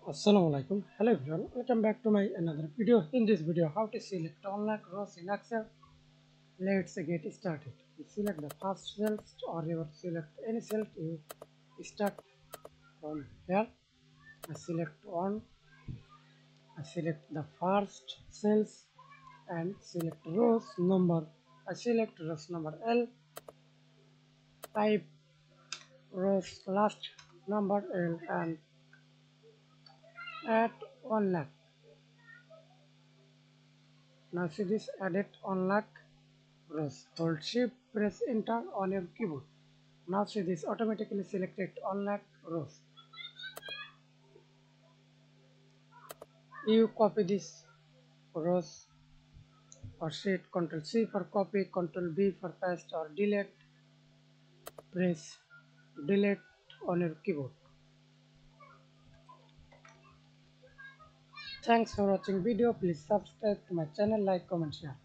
Assalamualaikum. Hello everyone. Welcome back to my another video. In this video, how to select online rows in Excel. Let's get started. You select the first cell or you select any cell. You start from here. I select one. I select the first cells and select rows number. I select rows number L. Type rows last number L and add 1 lakh. Now see this added on lakh rows. Hold shift, press enter on your keyboard. Now see this automatically selected on lakh rows. You copy this rows or sheet, Ctrl C for copy, Ctrl B for paste or delete. Press delete on your keyboard. Thanks for watching video. Please subscribe to my channel, like, comment, share.